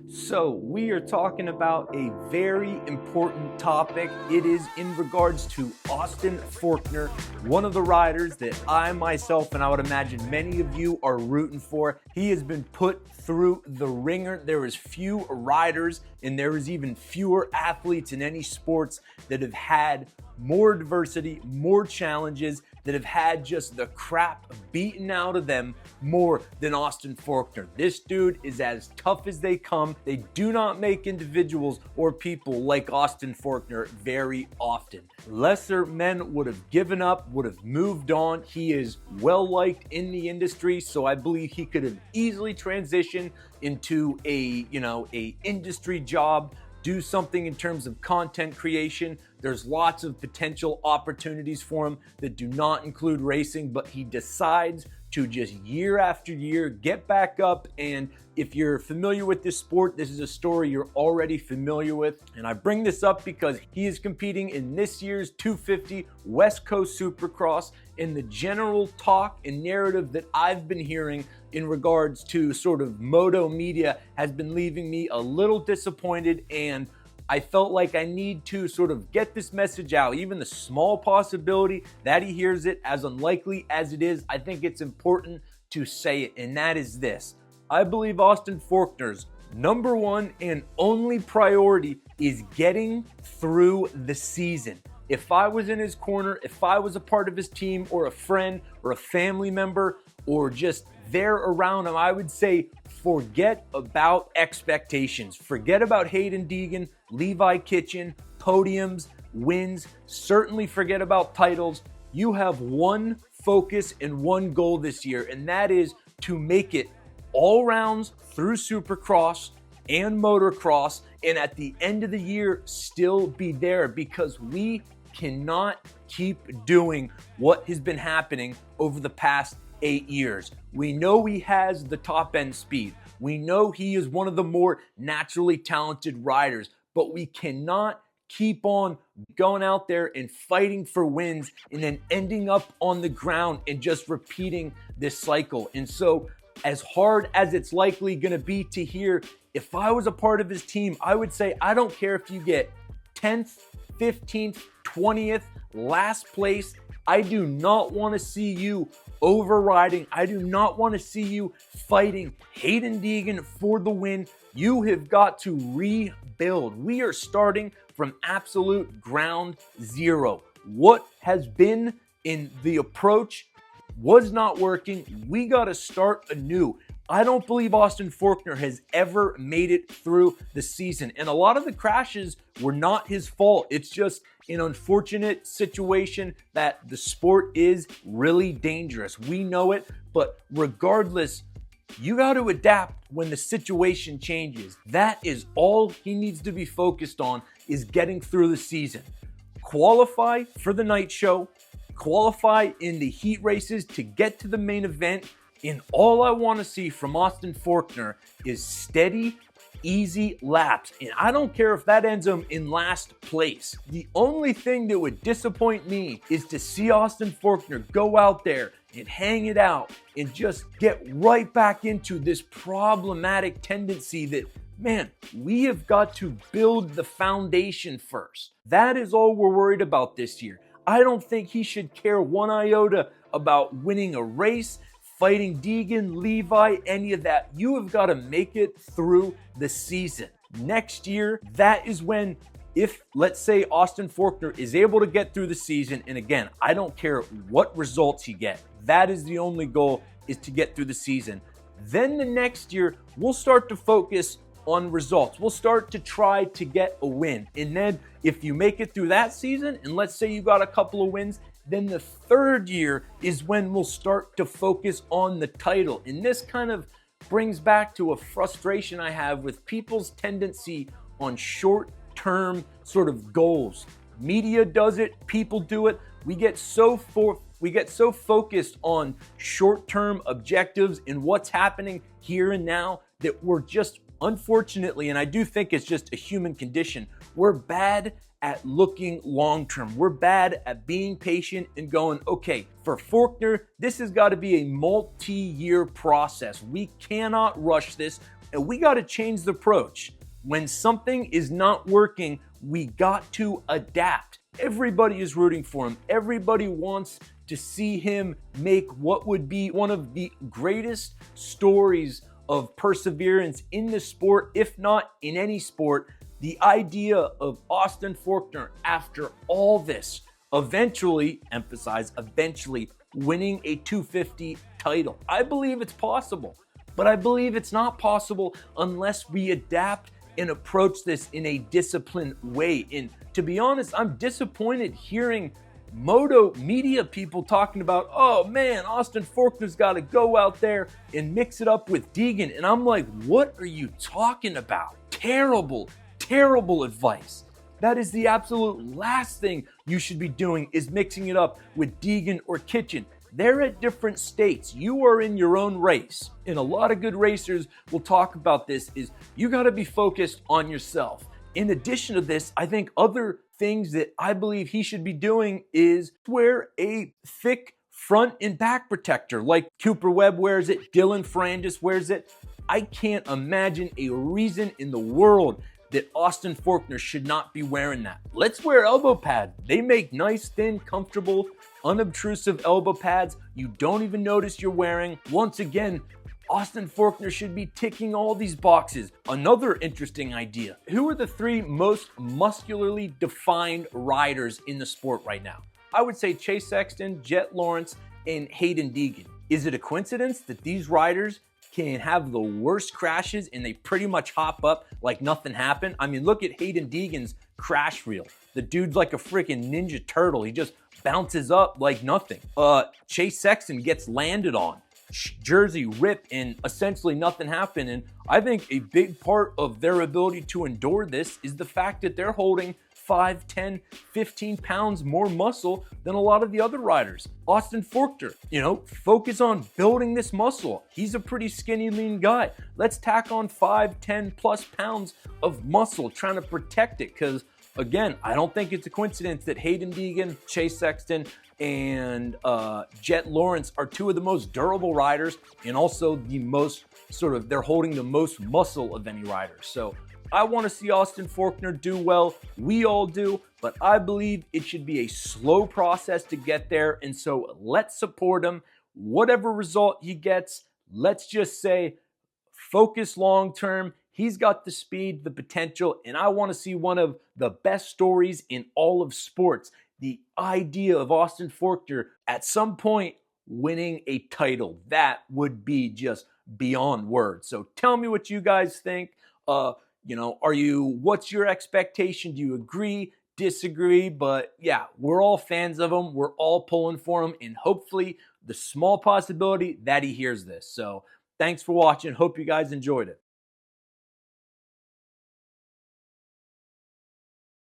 So, we are talking about a very important topic. It is in regards to Austin Forkner, one of the riders that I myself, and I would imagine many of you, are rooting for. He has been put through the ringer. There is few riders and there is even fewer athletes in any sports that have had more adversity, more challenges, that have had just the crap beaten out of them more than Austin Forkner. This dude is as tough as they come. They do not make individuals or people like Austin Forkner very often. Lesser men would have given up, would have moved on. He is well liked in the industry, so I believe he could have easily transitioned into a industry job, do something in terms of content creation. There's lots of potential opportunities for him that do not include racing, but he decides to just year after year get back up. And if you're familiar with this sport, this is a story you're already familiar with. And I bring this up because he is competing in this year's 250 West Coast Supercross. And the general talk and narrative that I've been hearing in regards to sort of moto media has been leaving me a little disappointed, and I felt like I need to sort of get this message out. Even the small possibility that he hears it, as unlikely as it is, I think it's important to say it, and that is this. I believe Austin Forkner's number one and only priority is getting through the season. If I was in his corner, if I was a part of his team or a friend or a family member or just there around him, I would say forget about expectations. Forget about Hayden Deegan, Levi Kitchen, podiums, wins. Certainly forget about titles. You have one focus and one goal this year, and that is to make it all rounds through Supercross and Motocross, and at the end of the year still be there, because we cannot keep doing what has been happening over the past 8 years. We know he has the top end speed. We know he is one of the more naturally talented riders, but we cannot keep on going out there and fighting for wins and then ending up on the ground and just repeating this cycle. And so, as hard as it's likely going to be to hear, if I was a part of his team, I would say, I don't care if you get 10th, 15th, 20th, last place. I do not want to see you overriding. I do not want to see you fighting Hayden Deegan for the win. You have got to rebuild. We are starting from absolute ground zero. What has been in the approach was not working. We got to start anew. I don't believe Austin Forkner has ever made it through the season. And a lot of the crashes were not his fault. It's just an unfortunate situation that the sport is really dangerous. We know it, but regardless, you got to adapt when the situation changes. That is all he needs to be focused on, is getting through the season. Qualify for the night show, qualify in the heat races to get to the main event. And all I want to see from Austin Forkner is steady, easy laps. And I don't care if that ends him in last place. The only thing that would disappoint me is to see Austin Forkner go out there and hang it out and just get right back into this problematic tendency that, man, we have got to build the foundation first. That is all we're worried about this year. I don't think he should care one iota about winning a race, fighting Deegan, Levi, any of that. You have got to make it through the season. Next year, that is when, if let's say Austin Forkner is able to get through the season, and again, I don't care what results you get, that is the only goal, is to get through the season. Then the next year, we'll start to focus on results. We'll start to try to get a win. And then if you make it through that season, and let's say you got a couple of wins, then the third year is when we'll start to focus on the title. And this kind of brings back to a frustration I have with people's tendency on short-term sort of goals. Media does it, people do it. We get so focused on short-term objectives and what's happening here and now that we're just, unfortunately, and I do think it's just a human condition, we're bad at looking long-term. We're bad at being patient and going, okay, for Forkner, this has got to be a multi-year process. We cannot rush this. And we got to change the approach. When something is not working, we got to adapt. Everybody is rooting for him. Everybody wants to see him make what would be one of the greatest stories of perseverance in the sport, if not in any sport. The idea of Austin Forkner, after all this, eventually, emphasize eventually, winning a 250 title. I believe it's possible, but I believe it's not possible unless we adapt and approach this in a disciplined way. And to be honest, I'm disappointed hearing moto media people talking about, oh man, Austin Forkner's got to go out there and mix it up with Deegan. And I'm like, what are you talking about? Terrible, terrible advice. That is the absolute last thing you should be doing, is mixing it up with Deegan or Kitchen. They're at different states. You are in your own race. And a lot of good racers will talk about this, is you got to be focused on yourself. In addition to this, I think other things that I believe he should be doing is wear a thick front and back protector like Cooper Webb wears it, Dylan Ferrandis wears it. I can't imagine a reason in the world that Austin Forkner should not be wearing that. Let's wear elbow pads. They make nice, thin, comfortable, unobtrusive elbow pads you don't even notice you're wearing. Once again, Austin Forkner should be ticking all these boxes. Another interesting idea. Who are the three most muscularly defined riders in the sport right now? I would say Chase Sexton, Jet Lawrence, and Hayden Deegan. Is it a coincidence that these riders can have the worst crashes and they pretty much hop up like nothing happened? I mean, look at Hayden Deegan's crash reel. The dude's like a freaking Ninja Turtle. He just bounces up like nothing. Chase Sexton gets landed on, jersey ripped, and essentially nothing happened. And I think a big part of their ability to endure this is the fact that they're holding 5, 10, 15 pounds more muscle than a lot of the other riders. Austin Forkner, focus on building this muscle. He's a pretty skinny, lean guy. Let's tack on 5, 10 plus pounds of muscle trying to protect it, because again, I don't think it's a coincidence that Hayden Deegan, Chase Sexton, and Jet Lawrence are two of the most durable riders, and also the most they're holding the most muscle of any rider. So I want to see Austin Forkner do well. We all do, but I believe it should be a slow process to get there. And so let's support him. Whatever result he gets, let's just say focus long term. He's got the speed, the potential, and I want to see one of the best stories in all of sports. The idea of Austin Forkner at some point winning a title, that would be just beyond words. So tell me what you guys think. What's your expectation? Do you agree, disagree? But yeah, we're all fans of him. We're all pulling for him, and hopefully the small possibility that he hears this. So thanks for watching. Hope you guys enjoyed it.